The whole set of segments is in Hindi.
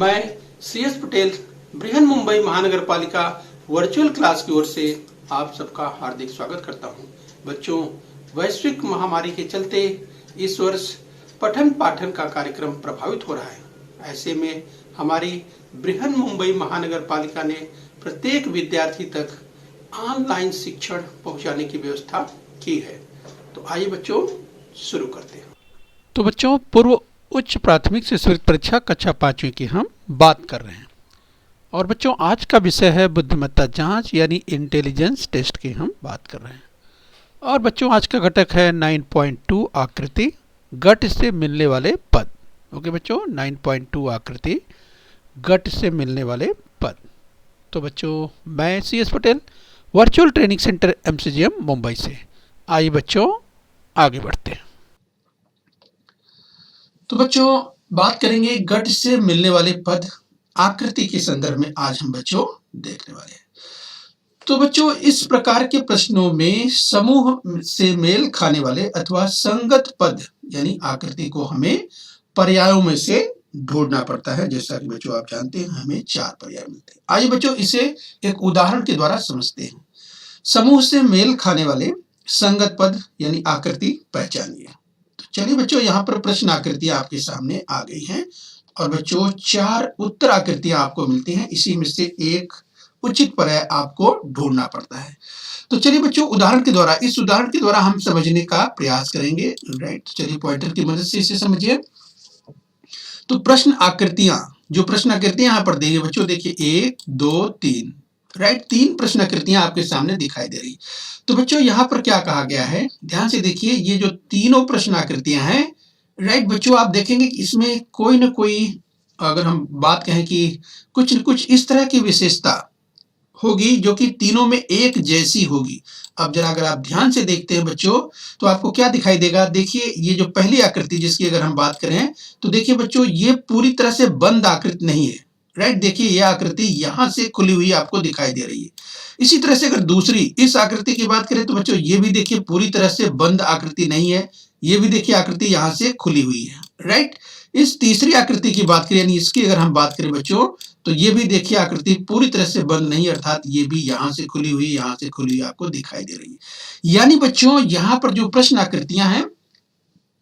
मैं CS पटेल बृहन मुंबई महानगर पालिका वर्चुअल क्लास की ओर से आप सबका हार्दिक स्वागत करता हूं। बच्चों, वैश्विक महामारी के चलते इस वर्ष पठन पाठन का कार्यक्रम प्रभावित हो रहा है। ऐसे में हमारी बृहन मुंबई महानगर पालिका ने प्रत्येक विद्यार्थी तक ऑनलाइन शिक्षण पहुंचाने की व्यवस्था की है। तो आइए बच्चों शुरू करते हैं। तो बच्चों, पूर्व उच्च प्राथमिक से स्वीकृत परीक्षा कक्षा 5वीं की हम बात कर रहे हैं और बच्चों आज का विषय है बुद्धिमत्ता जांच यानी इंटेलिजेंस टेस्ट की हम बात कर रहे हैं। और बच्चों आज का घटक है 9.2 आकृति गट से मिलने वाले पद। ओके बच्चों, 9.2 आकृति गट से मिलने वाले पद। तो बच्चों मैं CS Patel virtual training centre MCGM Mumbai से। आइए बच्चों आगे बढ़ते हैं। तो बच्चों बात करेंगे गट से मिलने वाले पद आकृति के संदर्भ में आज हम बच्चों देखने वाले हैं। तो बच्चों इस प्रकार के प्रश्नों में समूह से मेल खाने वाले अथवा संगत पद यानी आकृति को हमें पर्यायों में से ढूंढना पड़ता है। जैसा कि बच्चों आप जानते हैं हमें 4 पर्याय मिलते हैं। आइए बच्चों इसे एक उदाहरण के द्वारा समझते हैं। समूह से मेल खाने वाले संगत पद यानी आकृति पहचानिए। चलिए बच्चों यहाँ पर प्रश्न आकृतियां आपके सामने आ गई हैं और बच्चों 4 उत्तर आकृतियां आपको मिलती हैं। इसी में से एक उचित पर्याय आपको ढूंढना पड़ता है। तो चलिए बच्चों इस उदाहरण के द्वारा हम समझने का प्रयास करेंगे। राइट, चलिए पॉइंटर की मदद से इसे समझिए। तो प्रश्न आकृतियां यहाँ पर दी है बच्चों, देखिए 1 2 3। राइट, 3 प्रश्न आकृतियां आपके सामने दिखाई दे रही। तो बच्चों यहाँ पर क्या कहा गया है, ध्यान से देखिए। ये जो तीनों प्रश्न आकृतियां हैं, राइट बच्चों आप देखेंगे कि इसमें कोई ना कोई, अगर हम बात कहें कि कुछ न कुछ इस तरह की विशेषता होगी जो कि तीनों में एक जैसी होगी। अब जरा अगर आप ध्यान से देखते हैं बच्चों तो आपको क्या दिखाई देगा। देखिए ये जो पहली आकृति जिसकी अगर हम बात करें तो देखिए बच्चों ये पूरी तरह से बंद आकृति नहीं है। राइट, देखिए यह आकृति यहां से खुली हुई आपको दिखाई दे रही है। इसी तरह से अगर दूसरी इस आकृति की बात करें तो बच्चों ये भी देखिए पूरी तरह से बंद आकृति नहीं है। ये भी देखिए आकृति यहां से खुली हुई है। राइट, इस तीसरी आकृति की बात करें यानी इसकी अगर हम बात करें बच्चों तो ये भी देखिए आकृति पूरी तरह से बंद नहीं, अर्थात ये भी यहां से खुली हुई यहां से खुली हुई आपको दिखाई दे रही है। यानी बच्चों यहाँ पर जो प्रश्न आकृतियां हैं,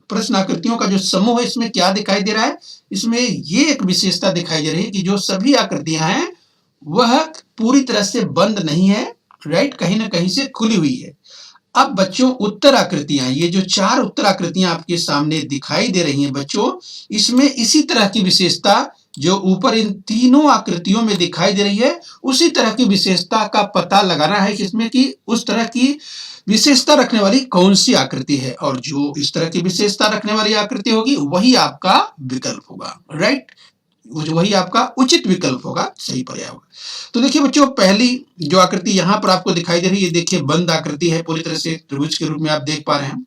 प्रश्न आकृतियों का जो समूह है, इसमें क्या दिखाई दे रहा है, इसमें ये एक विशेषता दिखाई दे रही है कि जो सभी आकृतियां हैं वह पूरी तरह से बंद नहीं है। राइट, कहीं ना कहीं से खुली हुई है। अब बच्चों उत्तर आकृतियां, ये जो 4 उत्तर आकृतियां आपके सामने दिखाई दे रही हैं बच्चों, इसमें इसी तरह की विशेषता जो ऊपर इन तीनों आकृतियों में दिखाई दे रही है, उसी तरह की विशेषता का पता लगाना है कि इसमें कि उस तरह की विशेषता रखने वाली कौन सी आकृति है, और जो इस तरह की विशेषता रखने वाली आकृति होगी वही आपका विकल्प होगा। राइट, वही आपका उचित विकल्प होगा, सही पर्याय होगा। तो देखिए बच्चों पहली जो आकृति यहां पर आपको दिखाई दे रही है, देखिए बंद आकृति है, पूरी तरह से त्रिभुज के रूप में आप देख पा रहे हैं।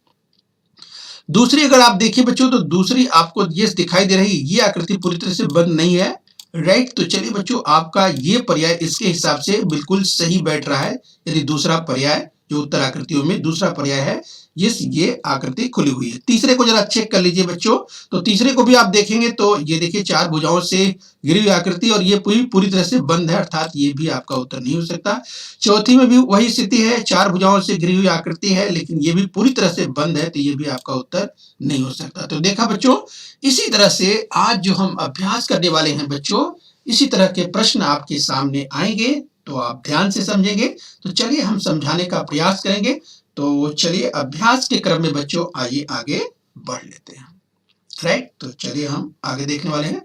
दूसरी अगर आप देखिए बच्चों तो दूसरी आपको ये दिखाई दे रही, ये आकृति पूरी तरह से बंद नहीं है। राइट, तो चलिए बच्चों आपका ये पर्याय इसके हिसाब से बिल्कुल सही बैठ रहा है। यदि दूसरा पर्याय जो उत्तर आकृतियों में दूसरा पर्याय है, ये आकृति खुली हुई है। तीसरे को जरा चेक कर लीजिए बच्चों, तो तीसरे को भी आप देखेंगे तो ये देखिए 4 भुजाओं से घिरी हुई आकृति और ये पूरी तरह से बंद है, अर्थात ये भी आपका उत्तर नहीं हो सकता। चौथी में भी वही स्थिति है, 4 भुजाओं से घिरी हुई आकृति है लेकिन ये भी पूरी तरह से बंद है, तो ये भी आपका उत्तर नहीं हो सकता। तो देखा बच्चों, इसी तरह से आज जो हम अभ्यास करने वाले हैं बच्चों, इसी तरह के प्रश्न आपके सामने आएंगे तो आप ध्यान से समझेंगे। तो चलिए हम समझाने का प्रयास करेंगे। तो चलिए अभ्यास के क्रम में बच्चों आइए आगे बढ़ लेते हैं। राइट, तो चलिए हम आगे देखने वाले हैं।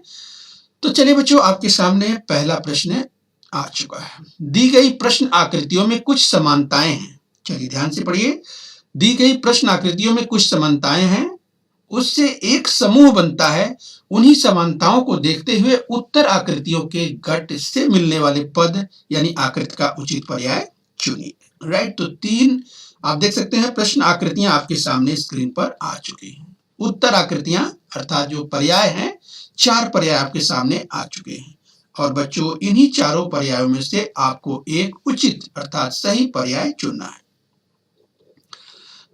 तो चलिए बच्चों आपके सामने पहला प्रश्न आ चुका है। दी गई प्रश्न आकृतियों में कुछ समानताएं हैं। चलिए ध्यान से पढ़िए। दी गई प्रश्न आकृतियों में कुछ समानताएं हैं, उससे एक समूह बनता है। उन्हीं समानताओं को देखते हुए उत्तर आकृतियों के गट से मिलने वाले पद यानी आकृति का उचित पर्याय चुनिए। राइट, तो 3 आप देख सकते हैं प्रश्न आकृतियां आपके सामने स्क्रीन पर आ चुकी हैं। उत्तर आकृतियां अर्थात जो पर्याय हैं, 4 पर्याय आपके सामने आ चुके हैं और बच्चों इन्हीं चारों पर्यायों में से आपको एक उचित अर्थात सही पर्याय चुनना है।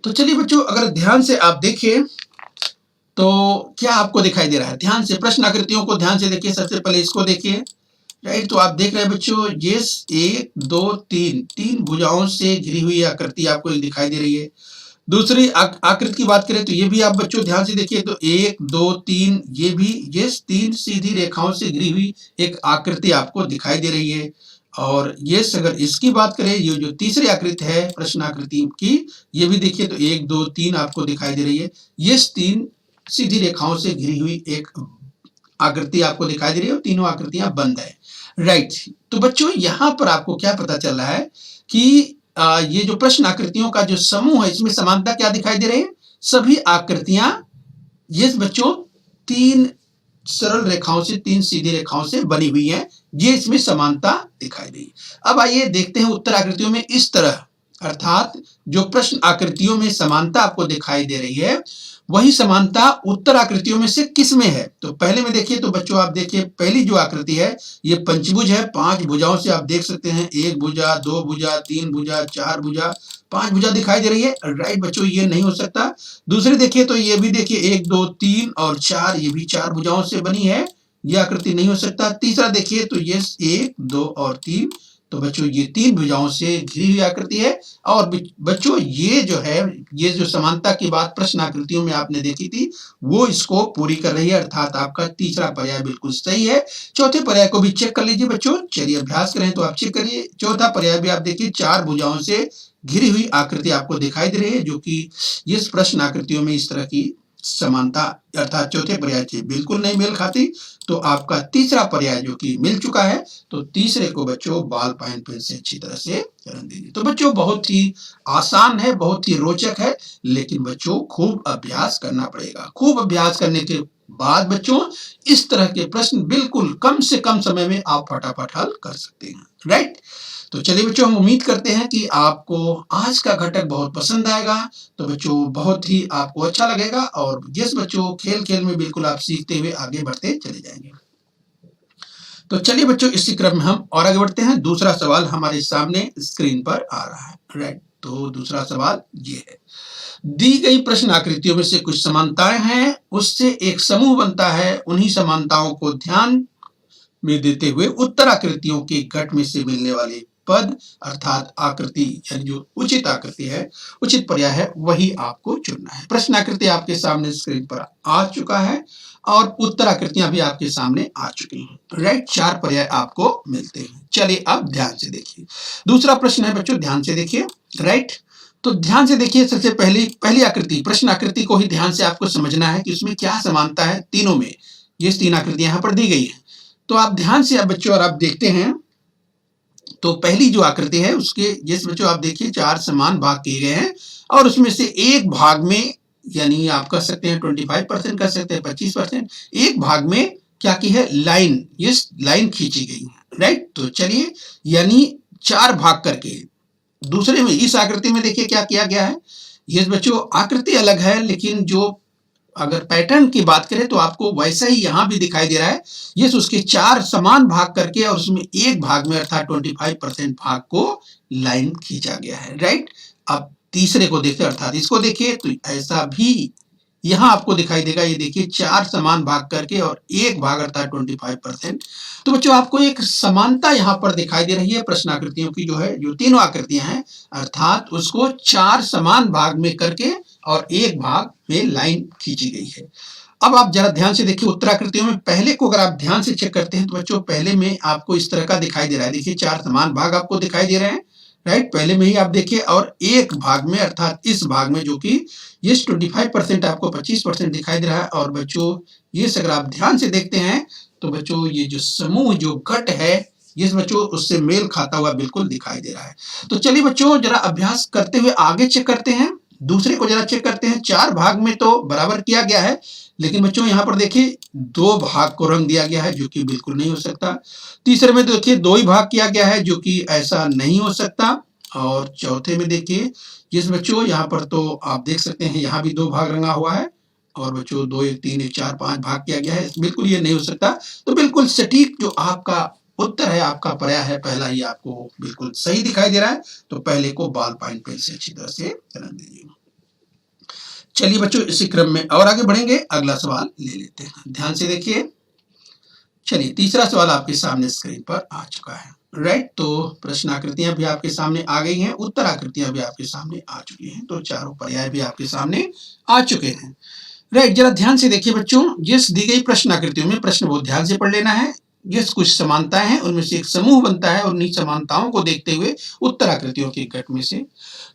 तो चलिए बच्चों अगर ध्यान से आप देखिए तो क्या आपको दिखाई दे रहा है? ध्यान से प्रश्न आकृतियों को ध्यान से देखिए। सबसे पहले इसको देखिए, राइट। तो आप देख रहे हैं बच्चों, ये 1 2 3 तीन भुजाओं से घिरी हुई आकृति आपको दिखाई दे रही है। दूसरी आकृति की बात करें तो ये भी आप बच्चों ध्यान से देखिए, तो 1 2 3 ये भी ये 3 सीधी रेखाओं से घिरी हुई एक आकृति आपको दिखाई दे रही है। और ये अगर इसकी बात करें, ये जो तीसरी आकृति है प्रश्न आकृति की, ये भी देखिए तो 1 2 3 आपको दिखाई दे रही है। ये 3 सीधी रेखाओं से घिरी हुई एक आकृति आपको दिखाई दे रही है और तीनों आकृतियां बंद है, राइट। तो बच्चों यहाँ पर आपको क्या पता चल रहा है कि ये जो प्रश्न आकृतियों का जो समूह है, इसमें समानता क्या दिखाई दे रही है? सभी आकृतियां ये बच्चों 3 सरल रेखाओं से, 3 सीधी रेखाओं से बनी हुई है। ये इसमें समानता दिखाई दी। अब आइए देखते हैं उत्तर आकृतियों में इस तरह, अर्थात जो प्रश्न आकृतियों में समानता आपको दिखाई दे रही है, वही समानता उत्तर आकृतियों में से किस में है? तो पहले में देखिए, तो बच्चों आप देखिए, पहली जो आकृति है ये पंचभुज है। 5 भुजाओं से आप देख सकते हैं, 1 भुजा, 2 भुजा, 3 भुजा, 4 भुजा, 5 भुजा दिखाई दे रही है, राइट बच्चों, ये नहीं हो सकता। दूसरी देखिए तो ये भी देखिए 1 2 3 और 4, ये भी 4 भुजाओं से बनी है, ये आकृति नहीं हो सकता। तीसरा देखिए तो ये 1 2 और 3, तो बच्चों ये 3 भुजाओं से घिरी हुई आकृति है। और बच्चों ये जो है, ये जो समानता की बात प्रश्न आकृतियों में आपने देखी थी, वो इसको पूरी कर रही है, अर्थात आपका तीसरा पर्याय बिल्कुल सही है। चौथे पर्याय को भी चेक कर लीजिए बच्चों, चलिए अभ्यास करें तो आप चेक करिए। चौथा पर्याय भी आप देखिए, 4 भुजाओं से घिरी हुई आकृति आपको दिखाई दे रही है, जो कि इस प्रश्न आकृतियों में इस तरह की समानता अर्थात चौथे पर्याय से बिल्कुल नहीं मेल खाती। तो आपका तीसरा पर्याय जो कि मिल चुका है, तो तीसरे को बच्चों बॉल पॉइंट पेन से अच्छी तरह से रन दीजिए। तो बच्चों बहुत ही आसान है, बहुत ही रोचक है, लेकिन बच्चों खूब अभ्यास करना पड़ेगा। खूब अभ्यास करने के बाद बच्चों इस तरह के प्रश्न बिल्कुल कम से कम समय में आप फटाफट हल कर सकते हैं, राइट। तो चलिए बच्चों, हम उम्मीद करते हैं कि आपको आज का घटक बहुत पसंद आएगा। तो बच्चों बहुत ही आपको अच्छा लगेगा, और जिस बच्चों खेल खेल में बिल्कुल आप सीखते हुए आगे बढ़ते चले जाएंगे। तो चलिए बच्चों, इसी क्रम में हम और आगे बढ़ते हैं। दूसरा सवाल हमारे सामने स्क्रीन पर आ रहा है, राइट। तो दूसरा सवाल ये है, दी गई प्रश्न आकृतियों में से कुछ समानताएं हैं, उससे एक समूह बनता है। उन्हीं समानताओं को ध्यान में देते हुए उत्तर आकृतियों के गट में से मिलने वाले पद अर्थात आकृति, यानी जो उचित आकृति है, उचित पर्याय है, वही आपको चुनना है। प्रश्न आकृति आपके सामने स्क्रीन पर आ चुका है और उत्तर आकृतियां भी आपके सामने आ चुकी हैं, राइट। 4 पर्याय आपको मिलते हैं। चलिए अब ध्यान से देखिए। दूसरा प्रश्न है बच्चों, ध्यान से देखिए, राइट। तो ध्यान से देखिए, सबसे पहली आकृति, प्रश्न आकृति को ही ध्यान से आपको समझना है कि उसमें क्या समानता है तीनों में। ये 3 आकृतियां यहाँ पर दी गई है, तो आप ध्यान से अब बच्चों और आप देखते हैं, तो पहली जो आकृति है उसके जिस बच्चों आप देखिए 4 समान भाग किए गए हैं, और उसमें से एक भाग में, यानी आप कर सकते हैं 25% कर सकते हैं 25%, एक भाग में क्या की है, लाइन, ये लाइन खींची गई है, राइट। तो चलिए, यानी 4 भाग करके दूसरे में इस आकृति में देखिए क्या किया गया है। ये बच्चों आकृति अलग है, लेकिन जो अगर पैटर्न की बात करें तो आपको वैसा ही यहां भी दिखाई दे रहा है। ये उसके 4 समान भाग करके और उसमें एक भाग में अर्थात 25% भाग को लाइन खींचा गया है, राइट। अब तीसरे को देखिए, अर्थात इसको देखिए, तो ऐसा भी यहां आपको दिखाई देगा। ये देखिए 4 समान भाग करके और एक भाग अर्थात 25%। तो बच्चों आपको एक समानता यहां पर दिखाई दे रही है प्रश्न आकृतियों की, जो है जो तीनों आकृतियां हैं, अर्थात उसको 4 समान भाग में करके और एक भाग में लाइन खींची गई है। अब आप जरा ध्यान से देखिए, उत्तराकृतियों में पहले को अगर आप ध्यान से चेक करते हैं तो बच्चों पहले में आपको इस तरह का दिखाई दे रहा है। देखिए 4 समान भाग आपको दिखाई दे रहे हैं, राइट। पहले में ही आप देखिए, और एक भाग में अर्थात इस भाग में जो कि ये 25% आपको 25% दिखाई दे रहा है। और बच्चों ये अगर आप ध्यान से देखते हैं तो बच्चों ये जो समूह जो घट है, ये बच्चों उससे मेल खाता हुआ बिल्कुल दिखाई दे रहा है। तो चलिए बच्चों, जरा अभ्यास करते हुए आगे चेक करते हैं। दूसरे को जरा चेक करते हैं। 4 भाग में तो बराबर किया गया है, लेकिन बच्चों यहाँ पर देखिए 2 भाग को रंग दिया गया है, जो कि बिल्कुल नहीं हो सकता। तीसरे में देखिए 2 ही भाग किया गया है, जो कि ऐसा नहीं हो सकता। और चौथे में देखिए, जिस बच्चों यहाँ पर तो आप देख सकते हैं यहाँ भी 2 भाग रंगा हुआ है, और बच्चों 2 1 3 1 4 5 भाग किया गया है, बिल्कुल ये नहीं हो सकता। तो बिल्कुल सटीक जो आपका उत्तर है, आपका पर्याय है, पहला ही आपको बिल्कुल सही दिखाई दे रहा है। तो पहले को बॉल पॉइंट पेन से अच्छी तरह से रन दीजिए। चलिए बच्चों, इसी क्रम में और आगे बढ़ेंगे, अगला सवाल ले लेते हैं। ध्यान से देखिए। चलिए, तीसरा सवाल आपके सामने स्क्रीन पर आ चुका है। राइट, तो प्रश्न आकृतियां भी आपके सामने आ गई हैं, उत्तर आकृतियां भी आपके सामने आ चुकी हैं, तो चारों पर्याय भी आपके सामने आ चुके हैं। राइट, जरा ध्यान से देखिए बच्चों, जिस दी गई प्रश्न आकृतियों में प्रश्न बहुत ध्यान से पढ़ लेना है। जिस कुछ समानताएं हैं उनमें से एक समूह बनता है और उन्हीं समानताओं को देखते हुए उत्तर आकृतियों के गट में से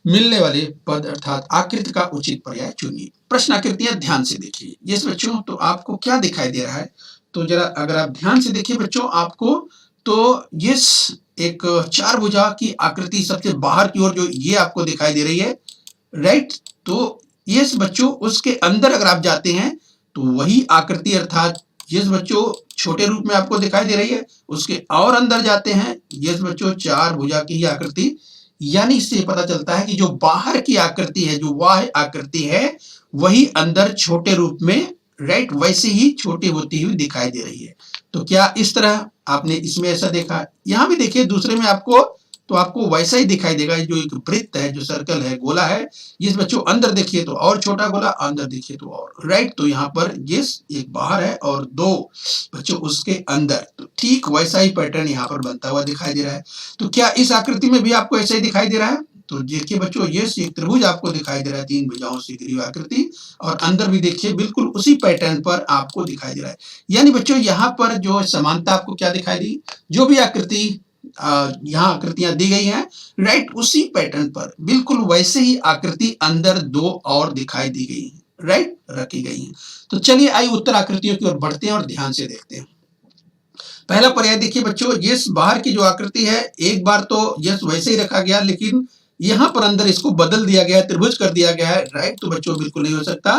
मिलने वाले पद अर्थात आकृति का उचित पर्याय चुनिए। प्रश्न आकृतियां ध्यान से देखिए। यस बच्चों, तो आपको क्या दिखाई दे रहा है? तो जरा अगर आप ध्यान से देखिए बच्चों, आपको तो यस एक चार भुजा की आकृति सबसे बाहर की ओर जो ये आपको दिखाई दे रही है। राइट, तो यस बच्चों, उसके अंदर अगर आप जाते हैं तो वही आकृति अर्थात यस बच्चों छोटे रूप में आपको दिखाई दे रही है। उसके और अंदर जाते हैं, यस बच्चों चार भुजा की ही आकृति, यानी इससे पता चलता है कि जो बाहर की आकृति है, जो वह आकृति है, वही अंदर छोटे रूप में राइट वैसे ही छोटी होती हुई दिखाई दे रही है। तो क्या इस तरह आपने इसमें ऐसा देखा? यहां भी देखिए दूसरे में आपको, तो आपको वैसा ही दिखाई देगा। जो एक वृत्त है, जो सर्कल है, गोला है, इस बच्चों अंदर देखिए तो और छोटा गोला, अंदर देखिए तो और राइट। तो यहाँ पर ये एक बाहर है और दो बच्चों उसके अंदर, तो ठीक वैसा ही पैटर्न यहाँ पर बनता हुआ दिखाई दे रहा है। तो क्या इस आकृति में भी आपको ऐसा ही दिखाई दे रहा है? तो देखिए बच्चों, ये एक त्रिभुज आपको दिखाई दे रहा है, तीन भुजाओं से घिरी हुई आकृति, और अंदर भी देखिए बिल्कुल उसी पैटर्न पर आपको दिखाई दे रहा है। यानी बच्चों यहाँ पर जो समानता आपको क्या दिखाई दी, जो भी आकृति यहाँ आकृतियां दी गई हैं, राइट उसी पैटर्न पर बिल्कुल वैसे ही आकृति अंदर दो और दिखाई दी गई है, राइट रखी गई है। तो चलिए आइए उत्तर आकृतियों की ओर बढ़ते हैं और ध्यान से देखते हैं। पहला पर्याय देखिए बच्चों, यस बाहर की जो आकृति है, एक बार तो यस वैसे ही रखा गया, लेकिन यहाँ पर अंदर इसको बदल दिया गया है, त्रिभुज कर दिया गया है। राइट, तो बच्चों बिल्कुल नहीं हो सकता।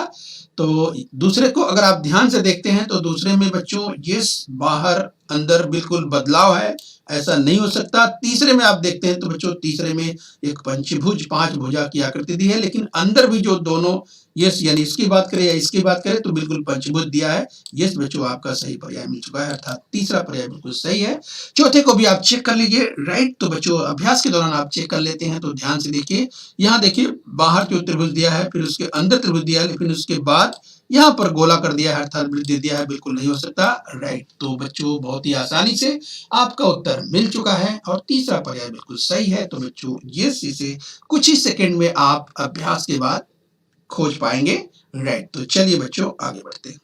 तो दूसरे को अगर आप ध्यान से देखते हैं तो दूसरे में बच्चों यस बाहर अंदर बिल्कुल बदलाव है, ऐसा नहीं हो सकता। तीसरे में आप देखते हैं तो बच्चों तीसरे में एक पंचभुज पांच भुजा की आकृति दी है, लेकिन अंदर भी जो दोनों यस यानी इसकी बात करें या इसकी बात करें तो बिल्कुल पंचभुज दिया है। यस बच्चों आपका सही पर्याय मिल चुका है, अर्थात तीसरा पर्याय बिल्कुल सही है। चौथे को भी आप चेक कर लीजिए। राइट, तो बच्चों अभ्यास के दौरान आप चेक कर लेते हैं, तो ध्यान से देखिए। यहाँ देखिए बाहर जो त्रिभुज दिया है, फिर उसके अंदर त्रिभुज दिया है, लेकिन उसके बाद यहाँ पर गोला कर दिया है, अर्थात वृत्त दे दिया है, बिल्कुल नहीं हो सकता। राइट, तो बच्चों बहुत ही आसानी से आपका उत्तर मिल चुका है और तीसरा पर्याय बिल्कुल सही है। तो बच्चों यस इसे कुछ ही सेकंड में आप अभ्यास के बाद खोज पाएंगे। राइट, तो चलिए बच्चों आगे बढ़ते हैं।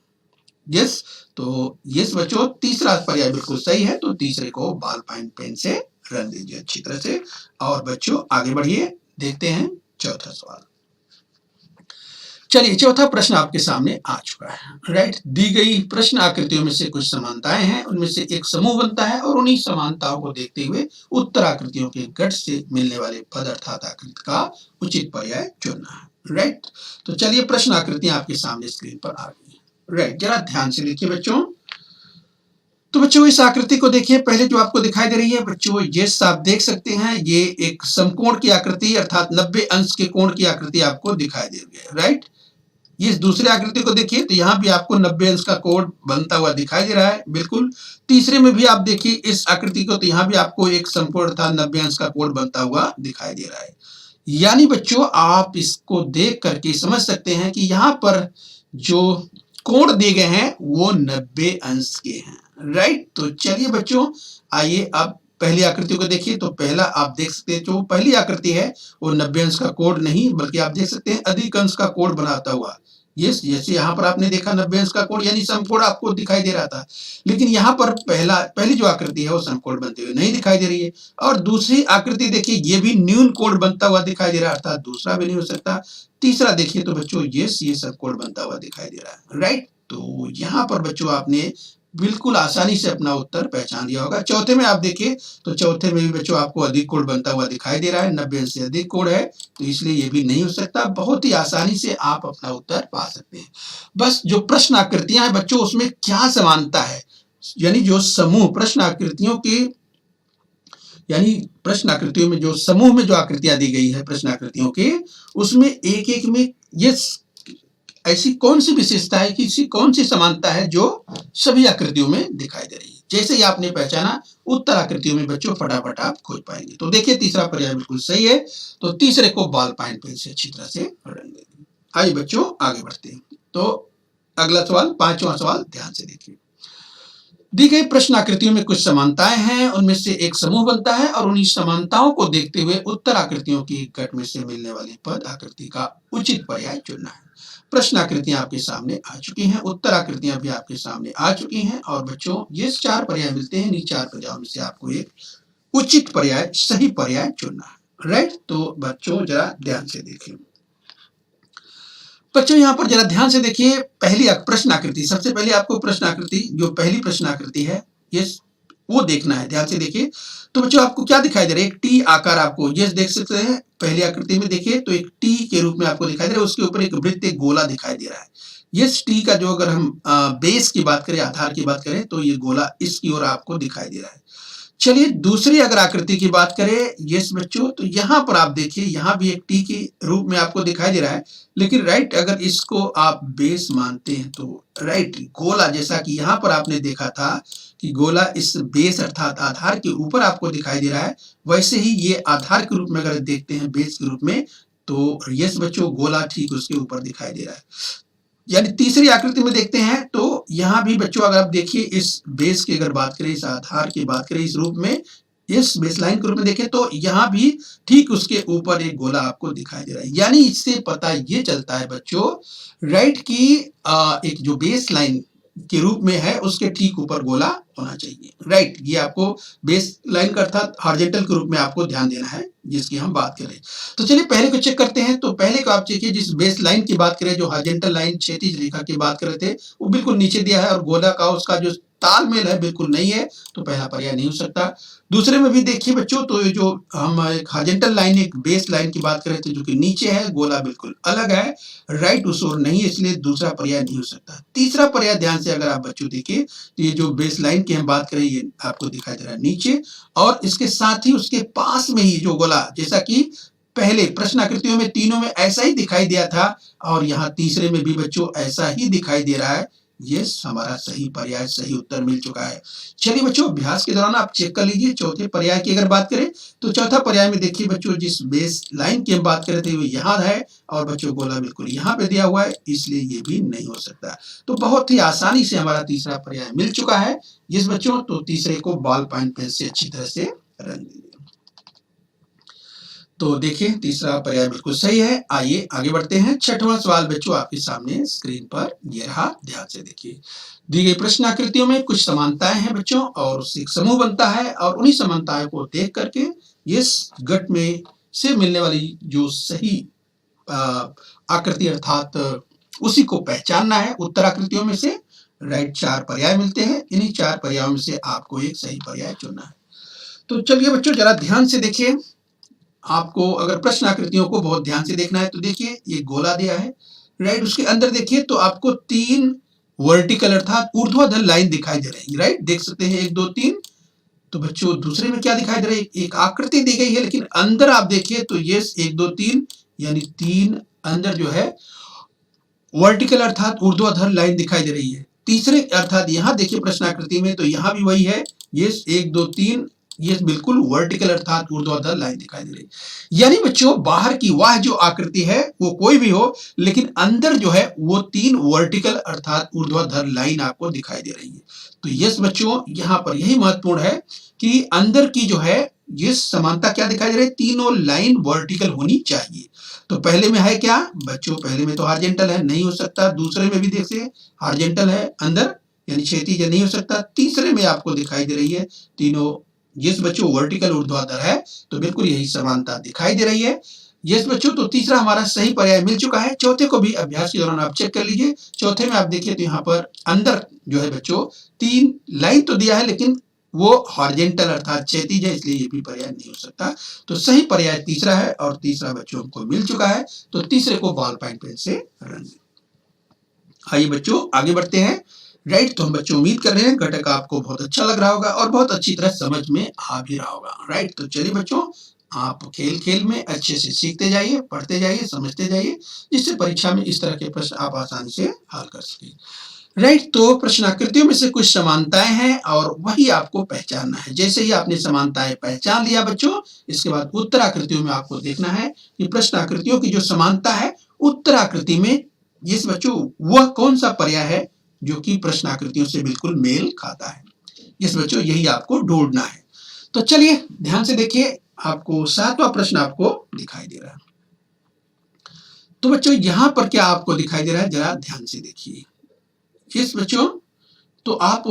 यस, तो यस बच्चों तीसरा पर्याय बिल्कुल सही है, तो तीसरे को बॉल पॉइंट पेन से रन दीजिए अच्छी तरह से। और बच्चों आगे बढ़िए, देखते हैं चौथा सवाल। चलिए चौथा प्रश्न आपके सामने आ चुका है। राइट, दी गई प्रश्न आकृतियों में से कुछ समानताएं हैं, उनमें से एक समूह बनता है और उन्हीं समानताओं को देखते हुए उत्तर आकृतियों के गठ से मिलने वाले पद अर्थात आकृति का उचित पर्याय चुनना है। राइट, तो चलिए प्रश्न आकृतियां आपके सामने स्क्रीन पर आ गई है। राइट, जरा ध्यान से देखिए बच्चों। तो बच्चों इस आकृति को देखिए, पहले जो आपको दिखाई दे रही है बच्चों, ये आप देख सकते हैं, ये एक समकोण की आकृति अर्थात 90 अंश के कोण की आकृति आपको दिखाई दे रही है। राइट, ये दूसरी आकृति को देखिए तो यहाँ भी आपको 90 अंश का कोण बनता हुआ दिखाई दे रहा है, बिल्कुल। तीसरे में भी आप देखिए इस आकृति को, तो यहाँ भी आपको एक समकोण अर्थात 90 अंश का कोण बनता हुआ दिखाई दे रहा है। यानी बच्चों आप इसको देख करके समझ सकते हैं कि यहाँ पर जो कोण दिए गए हैं वो 90 अंश के हैं। राइट, तो चलिए बच्चों आइए अब पहली आकृति को देखिए। तो पहला आप देख सकते हैं जो पहली आकृति है वो 90 अंश का कोण नहीं, बल्कि आप देख सकते हैं अधिक अंश का कोण बनाता हुआ। यस, जैसे यहाँ पर आपने देखा 90 अंश का कोण यानी समकोण आपको दिखाई दे रहा था, लेकिन यहाँ पर पहली जो आकृति है वो समकोण बनते हुए नहीं दिखाई दे रही है। और दूसरी आकृति देखिए, ये भी न्यून कोण बनता हुआ दिखाई दे रहा है, अर्थात दूसरा भी नहीं हो सकता। तीसरा देखिए तो बच्चों ये समकोण बनता हुआ दिखाई दे रहा है। राइट, तो यहाँ पर बच्चों आपने बिल्कुल आसानी से अपना उत्तर पहचान लिया होगा। चौथे में आप देखिए तो चौथे में भी बच्चों आपको अधिक कोण बनता हुआ दिखाई दे रहा है, 90 अंश से अधिक कोण है, तो इसलिए ये भी नहीं हो सकता। बहुत ही आसानी से आप अपना उत्तर पा सकते हैं। बस जो प्रश्न आकृतियां हैं बच्चों उसमें क्या समानता है, यानी जो समूह प्रश्न आकृतियों के, यानी प्रश्न आकृतियों में जो समूह में जो आकृतियां दी गई है प्रश्न आकृतियों के, उसमें एक एक में ये ऐसी कौन सी विशेषता है, किसी कौन सी समानता है जो सभी आकृतियों में दिखाई दे रही है। जैसे ही आपने पहचाना उत्तर आकृतियों में बच्चों फटाफट आप खोज पाएंगे। तो देखिए तीसरा पर्याय बिल्कुल सही है, तो तीसरे को बॉल पॉइंट पेन से अच्छी तरह से रन देंगे। आइए बच्चों आगे बढ़ते हैं। तो अगला सवाल, पांचवा सवाल ध्यान से देखिए। दी गई प्रश्न आकृतियों में कुछ समानताएं हैं, उनमें से एक समूह बनता है और उन्हीं समानताओं को देखते हुए उत्तर आकृतियों की गट में से मिलने वाली पद आकृति का उचित पर्याय चुनना है। प्रश्न आकृतियां आपके सामने आ चुकी हैं, उत्तर आकृतियां भी आपके सामने आ चुकी हैं और बच्चों ये 4 पर्याय मिलते हैं। इन 4 पर्यायों में से आपको एक उचित पर्याय, सही पर्याय चुनना है। राइट, तो बच्चों जरा ध्यान से देखिए। बच्चों यहाँ पर जरा ध्यान से देखिए, पहली प्रश्न आकृति, सबसे पहले आपको प्रश्न आकृति, जो पहली प्रश्न आकृति है ये वो देखना है। ध्यान से देखिए। तो बच्चों आपको क्या दिखाई दे रहा है? एक टी आकार आपको ये देख सकते हैं। पहली आकृति में देखिए तो एक टी के रूप में आपको दिखाई दे रहा है, उसके ऊपर एक वृत्त, एक गोला दिखाई दे रहा है। ये टी का जो अगर हम बेस की बात करें, आधार की बात करें, तो ये गोला इसकी ओर आपको दिखाई दे रहा है। चलिए दूसरी अगर आकृति की बात करें, यस बच्चों, तो यहाँ पर आप देखिए, यहाँ भी एक टी के रूप में आपको दिखाई दे रहा है, लेकिन राइट अगर इसको आप बेस मानते हैं तो राइट गोला, जैसा कि यहाँ पर आपने देखा था कि गोला इस बेस अर्थात आधार के ऊपर आपको दिखाई दे रहा है, वैसे ही ये आधार के रूप में अगर देखते हैं, बेस के रूप में, तो यस बच्चों गोला ठीक उसके ऊपर दिखाई दे रहा है। यानी तीसरी आकृति में देखते हैं तो यहाँ भी बच्चों अगर आप देखिए इस बेस की अगर बात करें, इस आधार की बात करें, इस रूप में, इस बेसलाइन के रूप में देखें तो यहाँ भी ठीक उसके ऊपर एक गोला आपको दिखाई दे रहा है। यानी इससे पता ये चलता है बच्चों राइट की एक जो बेस लाइन के रूप में है उसके ठीक ऊपर गोला होना चाहिए। राइट, ये आपको बेस लाइन का अर्थात हॉरिजॉन्टल के रूप में आपको ध्यान देना है जिसकी हम बात करें। तो चलिए पहले को चेक करते हैं। तो पहले को आप देखिए, जिस बेस लाइन की बात करें, जो हॉरिजॉन्टल लाइन क्षैतिज रेखा की बात कर रहे थे, वो बिल्कुल नीचे दिया है और गोला का उसका जो तालमेल है बिल्कुल नहीं है, तो पहला पर्याय नहीं हो सकता। दूसरे में भी देखिए बच्चों, तो ये जो हम एक हॉरिजॉन्टल लाइन, एक बेस लाइन की बात कर रहे थे जो कि नीचे है, गोला बिल्कुल अलग है, राइट उस ओर नहीं है, इसलिए दूसरा पर्याय नहीं हो सकता। तीसरा पर्याय ध्यान से अगर आप बच्चों देखिए, तो ये जो बेस लाइन की हम बात करें, ये आपको दिखाई दे रहा है नीचे, और इसके साथ ही उसके पास में ही जो गोला, जैसा कि पहले प्रश्न आकृतियों में तीनों में ऐसा ही दिखाई दिया था और यहाँ तीसरे में भी बच्चों ऐसा ही दिखाई दे रहा है। यस, हमारा सही पर्याय, सही उत्तर मिल चुका है। चलिए बच्चों, अभ्यास के दौरान आप चेक कर लीजिए। चौथे पर्याय की अगर बात करें तो चौथा पर्याय में देखिए बच्चों, जिस बेस लाइन की हम बात कर रहे थे वो यहाँ है और बच्चों गोला बिल्कुल यहाँ पे दिया हुआ है, इसलिए ये भी नहीं हो सकता। तो बहुत ही आसानी से हमारा तीसरा पर्याय मिल चुका है। यस बच्चों, तो तीसरे को बॉल पॉइंट पेन से अच्छी तरह से रन दीजिए। तो देखिए तीसरा पर्याय बिल्कुल सही है। आइए आगे बढ़ते हैं। छठवां सवाल बच्चों आपके सामने स्क्रीन पर ये रहा, ध्यान से देखिए। दी गई प्रश्न आकृतियों में कुछ समानताएं हैं बच्चों और उससे एक समूह बनता है और उन्हीं समानताओं को देख करके इस गट में से मिलने वाली जो सही आकृति अर्थात उसी को पहचानना है। उत्तर आकृतियों में से राइट 4 पर्याय मिलते हैं, इन्हीं 4 पर्यायों में से आपको एक सही पर्याय चुनना है। तो चलिए बच्चों जरा ध्यान से देखिए। आपको अगर प्रश्न आकृतियों को बहुत ध्यान से देखना है तो देखिए ये गोला दिया है, राइट, उसके अंदर देखिए तो आपको 3 वर्टिकल अर्थात ऊर्ध्वाधर लाइन दिखाई दे रही है। राइट, देख सकते हैं 1 2 3। तो बच्चों दूसरे में क्या दिखाई दे रहा है? एक आकृति दी गई है, लेकिन अंदर आप देखिए तो ये 1 2 3 यानी 3 अंदर जो है वर्टिकल अर्थात ऊर्ध्वाधर लाइन दिखाई दे रही है। तीसरे अर्थात यहाँ देखिए प्रश्न आकृति में तो यहाँ भी वही है, ये 1 2 3, ये बिल्कुल वर्टिकल अर्थात ऊर्ध्वाधर लाइन दिखाई दे रही है। यानी बच्चों बाहर की वह जो आकृति है वो कोई भी हो, लेकिन अंदर जो है वो 3 वर्टिकल अर्थात ऊर्ध्वाधर लाइन आपको दिखाई दे रही है। तो यस बच्चों, यहाँ पर यही महत्वपूर्ण है कि अंदर की जो है ये समानता क्या दिखाई दे रही है, तीनों लाइन वर्टिकल होनी चाहिए। तो पहले में है क्या बच्चों? पहले में तो हॉरिजॉन्टल है, नहीं हो सकता। दूसरे में भी देखिए हॉरिजॉन्टल है अंदर, यानी क्षैतिज नहीं हो सकता। तीसरे में आपको दिखाई दे रही है तीनों यस बच्चों वर्टिकल ऊर्ध्वाधर है, तो बिल्कुल यही समानता दिखाई दे रही है। यस बच्चों, तो तीसरा हमारा सही पर्याय मिल चुका है। चौथे को भी अभ्यास के दौरान आप चेक कर लीजिए। चौथे में आप देखिए तो यहाँ पर अंदर जो है बच्चों 3 लाइन तो दिया है, लेकिन वो हॉरिजॉन्टल अर्थात क्षैतिज है, इसलिए ये भी पर्याय नहीं हो सकता। तो सही पर्याय तीसरा है और तीसरा बच्चों को मिल चुका है। तो तीसरे को बॉल पॉइंट पेन से रन दीजिए। आइए बच्चों आगे बढ़ते हैं। राइट, तो हम बच्चों उम्मीद कर रहे हैं घटक आपको बहुत अच्छा लग रहा होगा और बहुत अच्छी तरह समझ में आ भी रहा होगा। राइट, तो चलिए बच्चों आप खेल खेल में अच्छे से सीखते जाइए, पढ़ते जाइए, समझते जाइए, जिससे परीक्षा में इस तरह के प्रश्न आप आसानी से हल कर सकें। राइट, तो प्रश्न आकृतियों में से कुछ समानताएं हैं और वही आपको पहचानना है। जैसे ही आपने समानताएं पहचान लिया बच्चों, इसके बाद उत्तर आकृतियों में आपको देखना है कि प्रश्न आकृतियों की जो समानता है उत्तराकृति में इस बच्चों वह कौन सा पर्याय है जो कि प्रश्न आकृतियों से बिल्कुल मेल खाता है। इस बच्चों यही आपको ढूंढना है। तो चलिए ध्यान से देखिए, आपको 7वां प्रश्न आपको दिखाई दे रहा है। तो बच्चों यहां पर क्या आपको दिखाई दे रहा है, जरा ध्यान से देखिए। इस बच्चों तो आप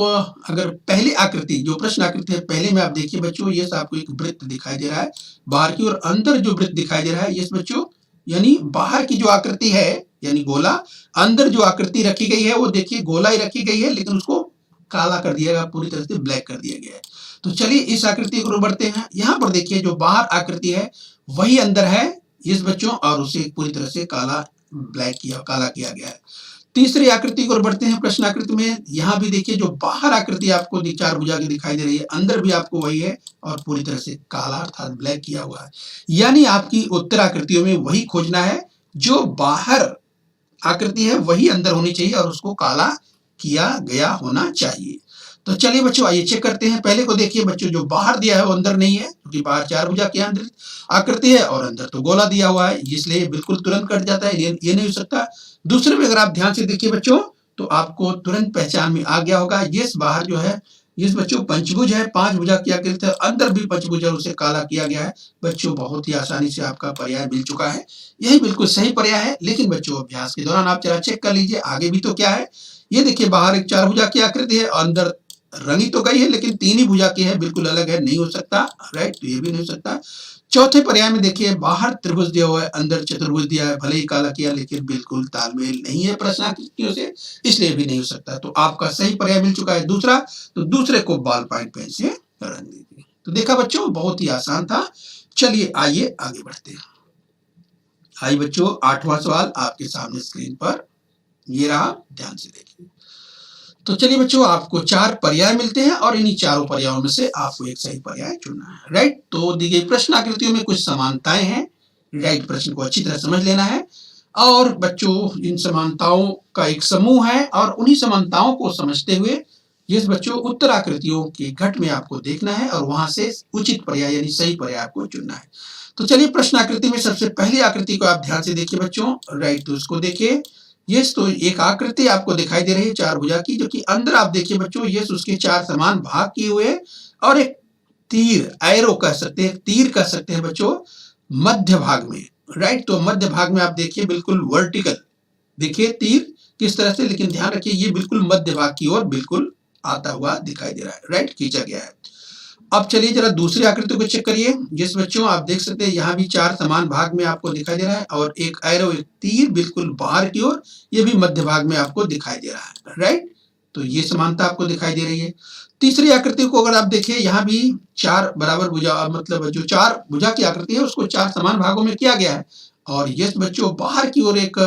अगर पहली आकृति जो प्रश्न आकृति है पहले में आप देखिए बच्चों, ये आपको एक वृत्त दिखाई दे रहा है बाहर की, और अंदर जो वृत्त दिखाई दे रहा है ये बच्चों यानी बाहर की जो आकृति है यानी गोला, अंदर जो आकृति रखी गई है वो देखिए गोला ही रखी गई है, लेकिन उसको काला कर दिया गया, पूरी तरह से ब्लैक कर दिया गया है। तो चलिए इस आकृति को बढ़ते हैं। यहाँ पर देखिए जो बाहर आकृति है वही अंदर है इस बच्चों, और उसे पूरी तरह से काला किया गया है। तीसरी आकृति को बढ़ते हैं प्रश्न आकृति में। यहाँ भी देखिए जो बाहर आकृति आपको 4 भुजा की दिखाई दे रही है, अंदर भी आपको वही है और पूरी तरह से काला अर्थात ब्लैक किया हुआ है। यानी आपकी उत्तर आकृतियों में वही खोजना है, जो बाहर आकृति है वही अंदर होनी चाहिए और उसको काला किया गया होना चाहिए। तो चलिए बच्चों आइए चेक करते हैं। पहले को देखिए बच्चों, जो बाहर दिया है वो अंदर नहीं है, क्योंकि बाहर 4 भुजा की अंदर आकृति है और अंदर तो गोला दिया हुआ है, इसलिए बिल्कुल तुरंत कट जाता है, ये नहीं हो सकता। दूसरे में अगर आप ध्यान से देखिए बच्चों, तो आपको तुरंत पहचान में आ गया होगा, ये बाहर जो है ये बच्चों पंचभुज है, 5 भुजा की आकृति है, अंदर भी पंचभुज है, उसे काला किया गया है। बच्चों बहुत ही आसानी से आपका पर्याय मिल चुका है, यही बिल्कुल सही पर्याय है। लेकिन बच्चों अभ्यास के दौरान आप जरा चेक कर लीजिए आगे भी तो क्या है। ये देखिए बाहर एक 4 भुजा की आकृति है, अंदर रंगी तो गई है लेकिन 3 ही भुजा की है, बिल्कुल अलग है, नहीं हो सकता, राइट, तो ये भी नहीं हो सकता। चौथे पर्याय में देखिए बाहर त्रिभुज दिया हुआ है, अंदर चतुर्भुज दिया है, भले ही काला किया लेकिन बिल्कुल तालमेल नहीं है प्रश्नाकृतियों से, इसलिए भी नहीं हो सकता। तो आपका सही पर्याय मिल चुका है दूसरा, तो दूसरे को बॉल पॉइंट पेन से रंग दीजिए। तो देखा बच्चों बहुत ही आसान था। चलिए आइए आगे बढ़ते हैं। आइए बच्चों 8वां सवाल आपके सामने स्क्रीन पर ये रहा, ध्यान से देखिए। तो चलिए बच्चों आपको 4 पर्याय मिलते हैं और इन्हीं चारों पर्यायों में से आपको एक सही पर्याय चुनना है, राइट। तो दी गई प्रश्न आकृतियों में कुछ समानताएं हैं, राइट, प्रश्न को अच्छी तरह समझ लेना है। और बच्चों इन समानताओं का एक समूह है और उन्हीं समानताओं को समझते हुए ये बच्चों उत्तर आकृतियों के घट में आपको देखना है और वहां से उचित पर्याय यानी सही पर्याय आपको चुनना है। तो चलिए प्रश्न आकृति में सबसे पहली आकृति को आप ध्यान से देखिए बच्चों, राइट, तो उसको देखिए। यस, तो एक आकृति आपको दिखाई दे रही है 4 भुजा की, जो कि अंदर आप देखिए बच्चों यस उसके 4 समान भाग किए हुए और एक तीर, एरो कह सकते हैं, तीर कह सकते हैं बच्चों, मध्य भाग में, राइट। तो मध्य भाग में आप देखिए बिल्कुल वर्टिकल, देखिए तीर किस तरह से, लेकिन ध्यान रखिए ये बिल्कुल मध्य भाग की ओर बिल्कुल आता हुआ दिखाई दे रहा है, राइट, खींचा गया है। अब चलिए जरा दूसरी आकृति को चेक करिए। जिस बच्चों आप देख सकते हैं यहाँ भी 4 समान भाग में आपको दिखाई दे रहा है और एक एरो, एक तीर बिल्कुल बाहर की ओर, ये भी मध्य भाग में आपको दिखाई दे रहा है, राइट। तो ये समानता आपको दिखाई दे रही है। तीसरी आकृति को अगर आप देखिए, यहाँ भी 4 बराबर भुजा, मतलब जो 4 भुजा की आकृति है उसको 4 समान भागों में किया गया है और ये बच्चों बाहर की ओर एक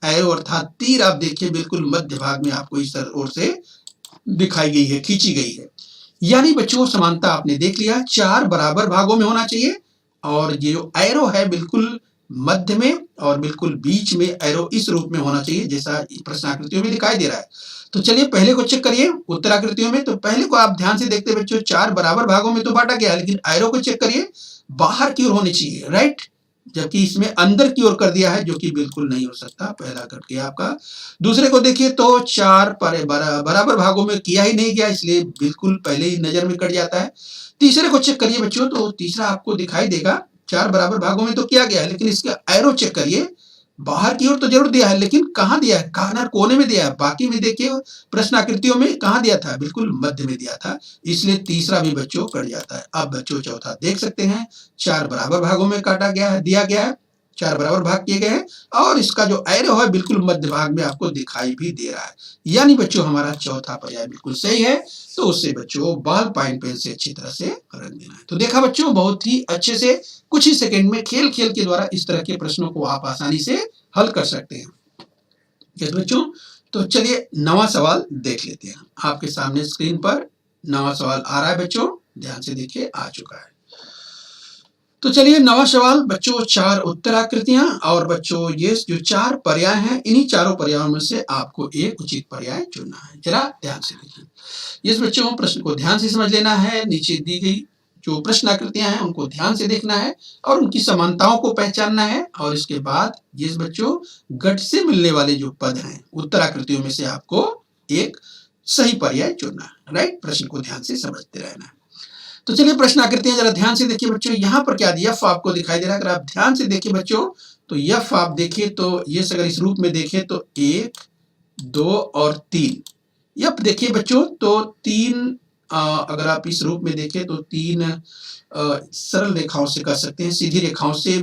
एरो अर्थात तीर आप देखिए बिल्कुल मध्य भाग में आपको इस ओर से दिखाई गई है, खींची गई है। यानी बच्चों समानता आपने देख लिया, 4 बराबर भागों में होना चाहिए और ये जो एरो है बिल्कुल मध्य में और बिल्कुल बीच में एरो इस रूप में होना चाहिए जैसा प्रश्नाकृतियों में दिखाई दे रहा है। तो चलिए पहले को चेक करिए उत्तराकृतियों में। तो पहले को आप ध्यान से देखते बच्चों, 4 बराबर भागों में तो बांटा गया, लेकिन एरो को चेक करिए बाहर की ओर होनी चाहिए, राइट, जबकि इसमें अंदर की ओर कर दिया है, जो कि बिल्कुल नहीं हो सकता, पहला कट गया आपका। दूसरे को देखिए तो 4 बराबर भागों में किया ही नहीं गया, इसलिए बिल्कुल पहले ही नजर में कट जाता है। तीसरे को चेक करिए बच्चों, तो तीसरा आपको दिखाई देगा 4 बराबर भागों में तो किया गया है, लेकिन इसका एरो चेक करिए, बाहर की ओर तो जरूर दिया है लेकिन कहाँ दिया है, कॉर्नर कोने में दिया है। बाकी में देखिए प्रश्नाकृतियों में कहाँ दिया था, बिल्कुल मध्य में दिया था, इसलिए तीसरा भी बच्चों कट जाता है। अब बच्चों चौथा देख सकते हैं 4 बराबर भागों में काटा गया है, दिया गया है, 4 बराबर भाग किए गए हैं और इसका जो एरो है बिल्कुल मध्य भाग में आपको दिखाई भी दे रहा है। यानी बच्चों हमारा चौथा पर्याय बिल्कुल सही है। तो उससे बच्चों बॉल पॉइंट पेन से अच्छी तरह से रंग देना है। तो देखा बच्चों बहुत ही अच्छे से कुछ ही सेकंड में खेल खेल के द्वारा इस तरह के प्रश्नों को आप आसानी से हल कर सकते हैं। यस बच्चों, तो चलिए 9वां सवाल देख लेते हैं। आपके सामने स्क्रीन पर 9वां सवाल आ रहा है बच्चों, ध्यान से देखिए, आ चुका है। तो चलिए 9वां सवाल बच्चों, 4 उत्तराकृतियां और बच्चों ये जो 4 पर्याय हैं, इन्हीं चारों पर्यायों में से आपको एक उचित पर्याय चुनना है। जरा ध्यान से देखिए। इस बच्चों प्रश्न को ध्यान से समझ लेना है। नीचे दी गई जो प्रश्न आकृतियां हैं उनको ध्यान से देखना है और उनकी समानताओं को पहचानना है, और इसके बाद ये बच्चों गट से मिलने वाले जो पद हैं उत्तर आकृतियों में से आपको एक सही पर्याय चुनना है। राइट, प्रश्न को ध्यान से समझते रहना है। तो चलिए प्रश्न आकृतियां जरा ध्यान से देखिए बच्चों। यहाँ पर क्या दिया, एफ आपको दिखाई दे रहा है। अगर आप ध्यान से देखिए बच्चों तो एफ आप देखिए तो ये अगर इस रूप में देखें तो 1, 2 और 3। यप देखिए बच्चों तो 3 अगर आप इस रूप में देखें तो 3 सरल रेखाओं से कर सकते हैं, सीधी रेखाओं से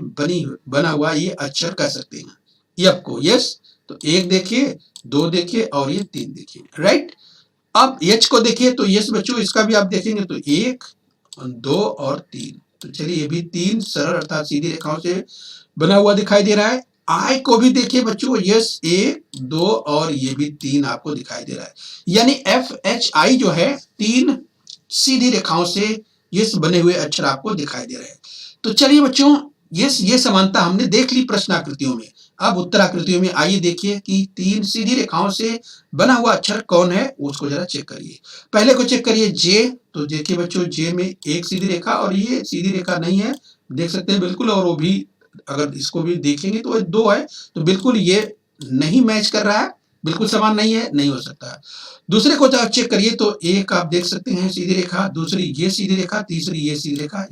बना हुआ ये अक्षर कर सकते हैं यप को। यस, तो 1 देखिए, 2 देखिए और ये 3 देखिए। राइट, अब एच को देखिए तो यस बच्चों इसका भी आप देखेंगे तो 1, 2 और 3। तो चलिए ये भी 3 सरल अर्थात सीधी रेखाओं से बना हुआ दिखाई दे रहा है। आई को भी देखिए बच्चों, यस 1, 2 और ये भी 3 आपको दिखाई दे रहा है। यानी एफ एच आई जो है 3 सीधी रेखाओं से यस बने हुए अक्षर आपको दिखाई दे रहे हैं। तो चलिए बच्चों यस ये समानता हमने देख ली प्रश्न आकृतियों में। अब उत्तर आकृतियों में आइए देखिए कि 3 सीधी रेखाओं से बना हुआ अक्षर कौन है, उसको जरा चेक करिए। पहले को चेक करिए जे, तो देखिए बच्चों जे में एक सीधी रेखा और ये सीधी रेखा नहीं है, देख सकते हैं बिल्कुल, और वो भी अगर इसको भी देखेंगे तो 2 है, तो बिल्कुल ये नहीं मैच कर रहा है, बिल्कुल समान नहीं है, नहीं हो सकता। दूसरे को आप चेक करिए तो एक आप देख सकते हैं सीधी रेखा, दूसरी ये सीधी रेखा, तीसरी ये सीधी रेखा,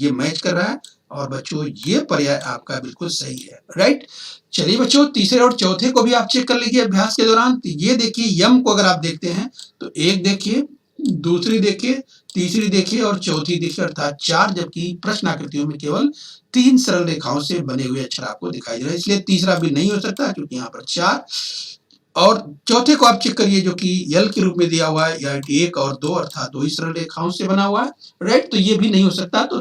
ये मैच कर रहा है और बच्चों ये पर्याय आपका बिल्कुल सही है। राइट, चलिए बच्चों तीसरे और चौथे को भी आप चेक कर लीजिए अभ्यास के दौरान। तो ये देखिए यम को अगर आप देखते हैं तो एक देखिए, दूसरी देखिए, तीसरी देखिए और चौथी देखिए, अर्थात 4, जबकि प्रश्न आकृतियों में केवल 3 सरल रेखाओं से बने हुए अक्षर आपको दिखाई दे रहे हैं, इसलिए तीसरा भी नहीं हो सकता क्योंकि यहाँ पर 4। और चौथे को आप चेक करिए जो कि यल के रूप में दिया हुआ है, या 1 और 2 अर्थात 2 ही सरल रेखाओं से बना हुआ है। राइट, तो ये भी नहीं हो सकता। तो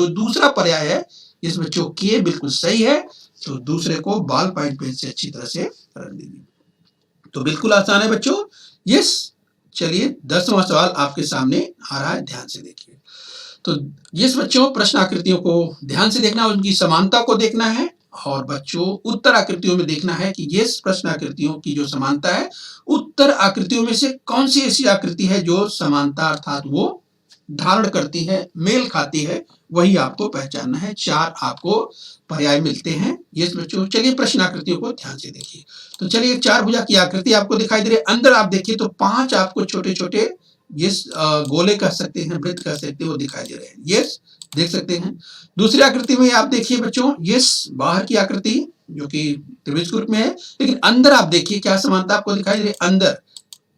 दूसरा पर्याय है इस बच्चों के बिल्कुल सही है। तो दूसरे को बॉल पॉइंट पेन से अच्छी तरह से रख दीजिए। तो बिल्कुल आसान है बच्चों। यस, चलिए 10वां सवाल आपके सामने आ रहा है, ध्यान से देखिए। तो यस बच्चों प्रश्न आकृतियों को ध्यान से देखना, उनकी समानता को देखना है और बच्चों उत्तर आकृतियों में देखना है कि ये प्रश्न आकृतियों की जो समानता है, उत्तर आकृतियों में से कौन सी ऐसी आकृति है जो समानता अर्थात वो धारण करती है, मेल खाती है, वही आपको पहचानना है। 4 आपको पर्याय मिलते हैं। ये बच्चों चलिए प्रश्न आकृतियों को ध्यान से देखिए। तो चलिए 4 भुजा की आकृति आपको दिखाई दे रही है। अंदर आप देखिए तो 5 आपको छोटे छोटे ये गोले कह सकते हैं, वृत्त कह सकते हैं, वो दिखाई दे रहे हैं। यस, देख सकते हैं। दूसरी आकृति में आप देखिए बच्चों, यस बाहर की आकृति जो कि त्रिभुज के रूप में है, लेकिन अंदर आप देखिए क्या समानता आपको दिखाई दे रही है अंदर।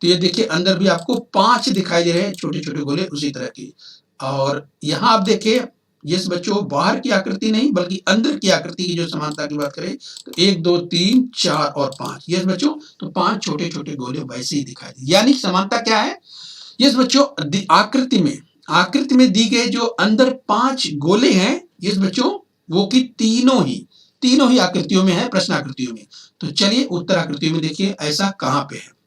तो ये देखिए अंदर भी आपको 5 दिखाई दे रहे हैं छोटे छोटे गोले उसी तरह की। और यहाँ आप देखिए यस बच्चों बाहर की आकृति नहीं बल्कि अंदर की आकृति की जो समानता की बात करें तो 1, 2, 3, 4 और 5। यस बच्चों, तो 5 छोटे छोटे गोले वैसे ही दिखाई दे, यानी समानता क्या है। यस बच्चों आकृति में दी गए जो अंदर 5 गोले हैं, यस बच्चों वो की तीनों ही आकृतियों में है, प्रश्न आकृतियों में। तो चलिए उत्तर आकृतियों में देखिए ऐसा कहां पे है।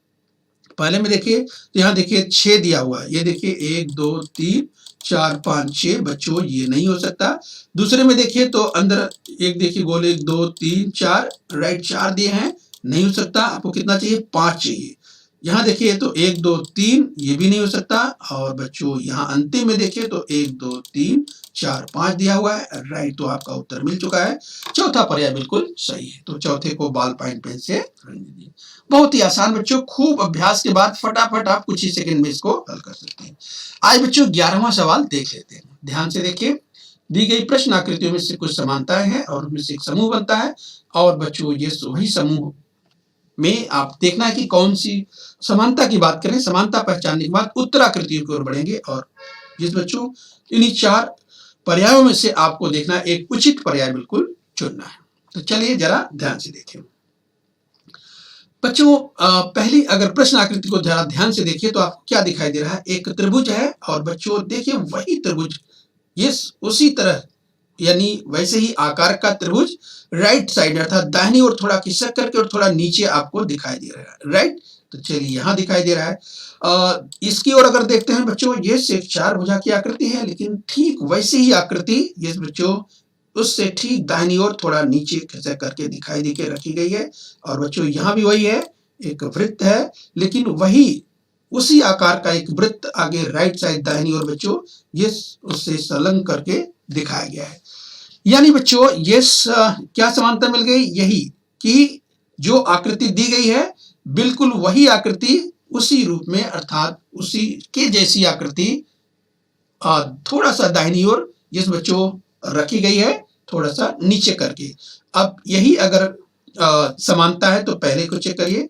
पहले में देखिए तो यहाँ देखिए 6 दिया हुआ है, ये देखिए 1, 2, 3, 4, 5, 6 बच्चों ये नहीं हो सकता। दूसरे में देखिए तो अंदर एक देखिए गोले 1, 2, 3, 4, राइट 4 दिए हैं, नहीं हो सकता। आपको कितना चाहिए, 5 चाहिए। यहाँ देखिए तो 1, 2, 3 ये भी नहीं हो सकता। और बच्चों यहाँ अंतिम में देखिए तो 1, 2, 3, 4, 5 दिया हुआ है, राइट। तो आपका उत्तर मिल चुका है, चौथा पर्याय बिल्कुल सही है। तो चौथे को बॉल पॉइंट पेन से रख दीजिए। बहुत ही आसान बच्चों, खूब अभ्यास के बाद फटाफट आप कुछ ही सेकंड में इसको हल कर सकते हैं। आज बच्चों 11वां सवाल देख लेते हैं, ध्यान से देखिए। दी गई प्रश्न आकृतियों में से कुछ समानताएं हैं और उनमें से एक समूह बनता है, और बच्चों ये वही समूह में आप देखना है कि कौन सी समानता की बात करें। समानता पहचानने के बाद उत्तर आकृतियों की ओर बढ़ेंगे और जिस बच्चों इन्हीं 4 पर्यायों में से आपको देखना है एक उचित पर्याय बिल्कुल चुनना है। तो चलिए जरा ध्यान से देखें बच्चों। पहली अगर प्रश्न आकृति को जरा ध्यान से देखिए तो आपको क्या दिखाई दे रहा है, एक त्रिभुज है और बच्चों देखिए वही त्रिभुज ये उसी तरह यानी वैसे ही आकार का त्रिभुज राइट साइड अर्थात दाहिनी ओर थोड़ा खिसक करके और थोड़ा नीचे आपको दिखाई दे रहा है, राइट। तो चलिए यहाँ दिखाई दे रहा है। इसकी ओर अगर देखते हैं बच्चों, ये सिर्फ 4 भुजा की आकृति है, लेकिन ठीक वैसे ही आकृति ये बच्चों उससे ठीक दाहिनी ओर थोड़ा नीचे खिसक करके दिखाई दे के रखी गई है। और बच्चों यहाँ भी वही है, एक वृत्त है, लेकिन वही उसी आकार का एक वृत्त आगे राइट साइड दाहिनी ओर बच्चों ये उससे संलग्न करके दिखाया गया है। यानी बच्चों ये क्या समानता मिल गई, यही कि जो आकृति दी गई है बिल्कुल वही आकृति उसी रूप में अर्थात उसी के जैसी आकृति थोड़ा सा दाहिनी ओर जिस बच्चों रखी गई है, थोड़ा सा नीचे करके। अब यही अगर समानता है तो पहले को चेक करिए।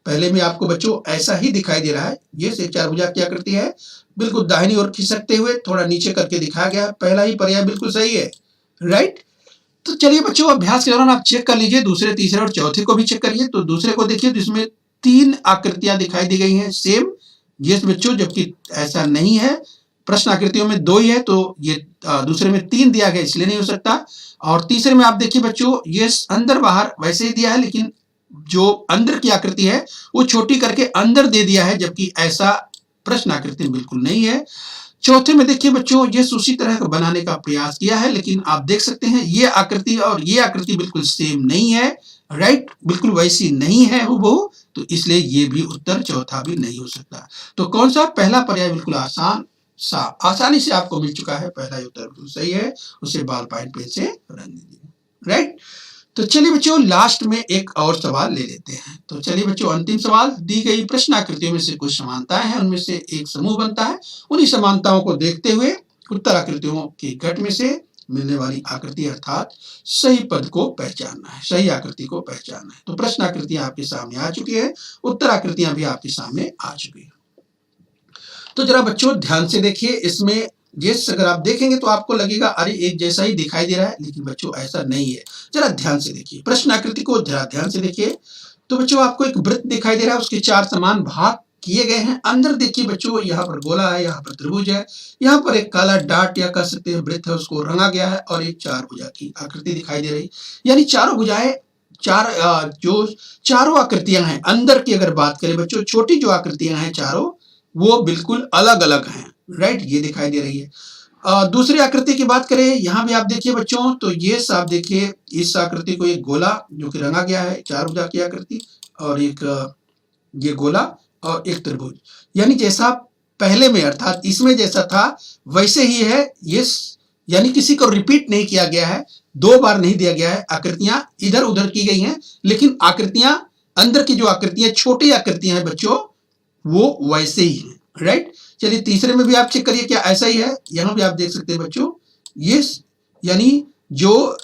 पहले में आपको बच्चों ऐसा ही दिखाई दे रहा है, ये से चारभुजा की आकृति है, बिल्कुल दाहिनी ओर खिसकते हुए थोड़ा नीचे करके दिखाया गया। पहला ही पर्याय बिल्कुल सही है, राइट। तो चलिए बच्चों अभ्यास के दौरान आप चेक कर लीजिए, दूसरे तीसरे और चौथे को भी चेक करिए। तो दूसरे को देखिए तो इसमें 3 आकृतियां दिखाई दी गई हैं सेम, यस बच्चों, जबकि ऐसा नहीं है। प्रश्न आकृतियों में 2 ही है तो ये दूसरे में 3 दिया गया इसलिए नहीं हो सकता। और तीसरे में आप देखिए बच्चों यस अंदर बाहर वैसे ही दिया है, लेकिन जो अंदर की आकृति है वो छोटी करके अंदर दे दिया है, जबकि ऐसा प्रश्न आकृति बिल्कुल नहीं है। चौथे में देखिए बच्चों ये उसी तरह का बनाने का प्रयास किया है, लेकिन आप देख सकते हैं ये आकृति और ये आकृति बिल्कुल सेम नहीं है, राइट, बिल्कुल वैसी नहीं है हूबहू, तो इसलिए ये भी उत्तर चौथा भी नहीं हो सकता। तो कौन सा, पहला पर्याय बिल्कुल आसानी से आपको मिल चुका है, पहला उत्तर बिल्कुल सही है, उसे बॉल पॉइंट पेन से रंग दीजिए, राइट। तो चलिए बच्चों लास्ट में एक और सवाल ले लेते हैं। तो चलिए बच्चों अंतिम सवाल, दी गई प्रश्न आकृतियों में से कुछ समानताएं हैं, उनमें से एक समूह बनता है, उन्हीं समानताओं को देखते हुए उत्तर आकृतियों के गट में से मिलने वाली आकृति अर्थात सही पद को पहचानना है, सही आकृति को पहचानना है। तो प्रश्न आकृतियां आपके सामने आ चुकी है, उत्तर आकृतियां भी आपके सामने आ चुकी है। तो जरा बच्चों ध्यान से देखिए, इसमें जिस अगर आप देखेंगे तो आपको लगेगा अरे एक जैसा ही दिखाई दे रहा है, लेकिन बच्चों ऐसा नहीं है। जरा ध्यान से देखिए, प्रश्न आकृति को जरा ध्यान से देखिए। तो बच्चों आपको एक वृत्त दिखाई दे रहा है, उसके 4 समान भाग किए गए हैं। अंदर देखिए बच्चों यहाँ पर गोला है, यहाँ पर त्रिभुज है, यहाँ पर एक काला डाट या कह सकते हैं वृत्त है, उसको रंगा गया है और एक 4 भुजा की आकृति दिखाई दे रही। यानी चारों भुजाएं जो चारों आकृतियां हैं अंदर की अगर बात करें बच्चों, छोटी जो आकृतियां हैं चारों वो बिल्कुल अलग अलग हैं, राइट, ये दिखाई दे रही है। दूसरी आकृति की बात करें, यहाँ भी आप देखिए बच्चों, तो ये आप देखिए इस आकृति को एक गोला जो कि रंगा गया है, 4 भुजा की आकृति, और एक ये गोला और एक त्रिभुज, यानी जैसा पहले में अर्थात इसमें जैसा था वैसे ही है ये, यानी किसी को रिपीट नहीं किया गया है, 2 बार नहीं दिया गया है। आकृतियां इधर उधर की गई हैं, लेकिन आकृतियां अंदर की जो आकृतियां छोटी आकृतियां हैं बच्चों वो वैसे ही हैं, राइट। चलिए तीसरे में भी आप चेक करिए क्या ऐसा ही है, यहां भी आप देख सकते हैं बच्चों ये, यानी जो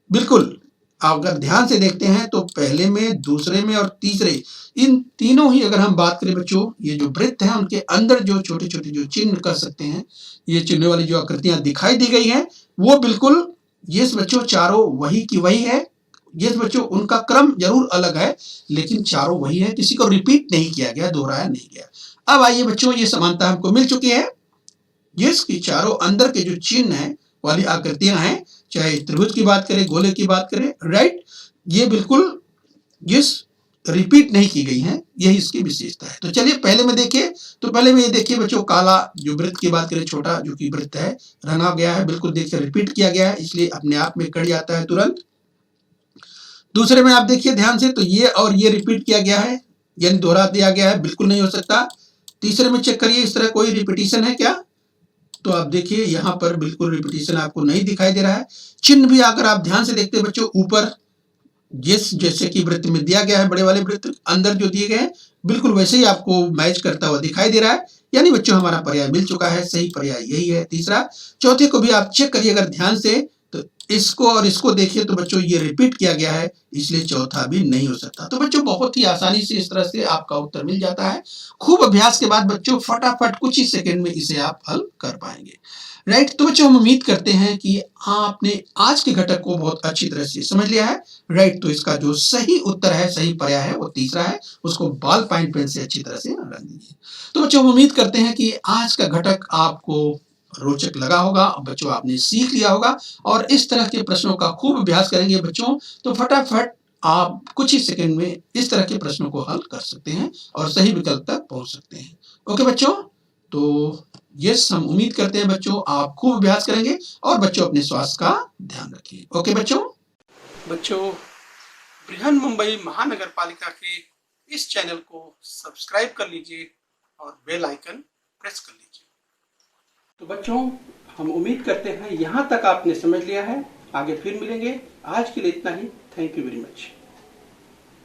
बिल्कुल अगर ध्यान से देखते हैं तो पहले में, दूसरे में और तीसरे, इन तीनों ही अगर हम बात करें बच्चों, ये जो वृत्त हैं उनके अंदर जो छोटे छोटे जो चिन्ह कर सकते हैं, ये चिन्ह वाली जो आकृतियां दिखाई दी गई हैं वो बिल्कुल ये बच्चों चारों वही की वही है। ये बच्चों उनका क्रम जरूर अलग है, लेकिन चारों वही है, किसी को रिपीट नहीं किया गया, दोहराया नहीं गया। अब आइए बच्चों ये समानता हमको मिल चुकी है, जिसकी चारों अंदर के जो चिन्ह है वाली आकृतियां हैं, चाहे त्रिभुज की बात करें, गोले की बात करें, राइट, ये बिल्कुल जिस रिपीट नहीं की गई हैं, यही इसकी विशेषता है। तो चलिए पहले में देखिए, तो पहले में ये देखिए बच्चों काला जो वृत्त की बात करें, छोटा जो कि वृत्त है रंगा गया है, बिल्कुल देखिए रिपीट किया गया है, इसलिए अपने आप में कट जाता है तुरंत। दूसरे में आप देखिए ध्यान से, तो ये और ये रिपीट किया गया है, यानी दोहरा दिया गया है, बिल्कुल नहीं हो सकता। तीसरे में चेक करिए इस तरह कोई रिपीटिशन है क्या, तो आप देखिए यहाँ पर बिल्कुल रिपीटिशन आपको नहीं दिखाई दे रहा है। चिन्ह भी अगर आप ध्यान से देखते हैं बच्चों, ऊपर जिस जैसे कि वृत्त में दिया गया है, बड़े वाले वृत्त अंदर जो दिए गए हैं बिल्कुल वैसे ही आपको मैच करता हुआ दिखाई दे रहा है। यानी बच्चों हमारा पर्याय मिल चुका है, सही पर्याय यही है तीसरा। चौथे को भी आप चेक करिए अगर ध्यान से, तो इसको और इसको देखिए तो बच्चों ये रिपीट किया गया है, इसलिए चौथा भी नहीं हो सकता। तो बच्चों बहुत ही आसानी से इस तरह से आपका उत्तर मिल जाता है। खूब अभ्यास के बाद बच्चों फटाफट कुछ ही सेकंड में इसे आप हल कर पाएंगे, राइट। तो बच्चों हम उम्मीद करते हैं कि आपने आज के घटक को बहुत अच्छी तरह से समझ लिया है, राइट। तो इसका जो सही उत्तर है, सही पर्याय है वो तीसरा है, उसको बॉल पॉइंट पेन से अच्छी तरह से रख दीजिए। तो बच्चों हम उम्मीद करते हैं कि आज का घटक आपको रोचक लगा होगा, बच्चों आपने सीख लिया होगा, और इस तरह के प्रश्नों का खूब अभ्यास करेंगे बच्चों तो फटाफट आप कुछ ही सेकंड में इस तरह के प्रश्नों को हल कर सकते हैं और सही विकल्प तक पहुंच सकते हैं। ओके बच्चों, तो यस हम उम्मीद करते हैं बच्चों आप खूब अभ्यास करेंगे और बच्चों अपने स्वास्थ्य का ध्यान रखिए। ओके बच्चों बृहन मुंबई महानगर पालिका के इस चैनल को सब्सक्राइब कर लीजिए और बेल आइकन प्रेस कर लीजिए। तो बच्चों, हम उम्मीद करते हैं यहाँ तक आपने समझ लिया है। आगे फिर मिलेंगे। आज के लिए इतना ही। Thank you very much.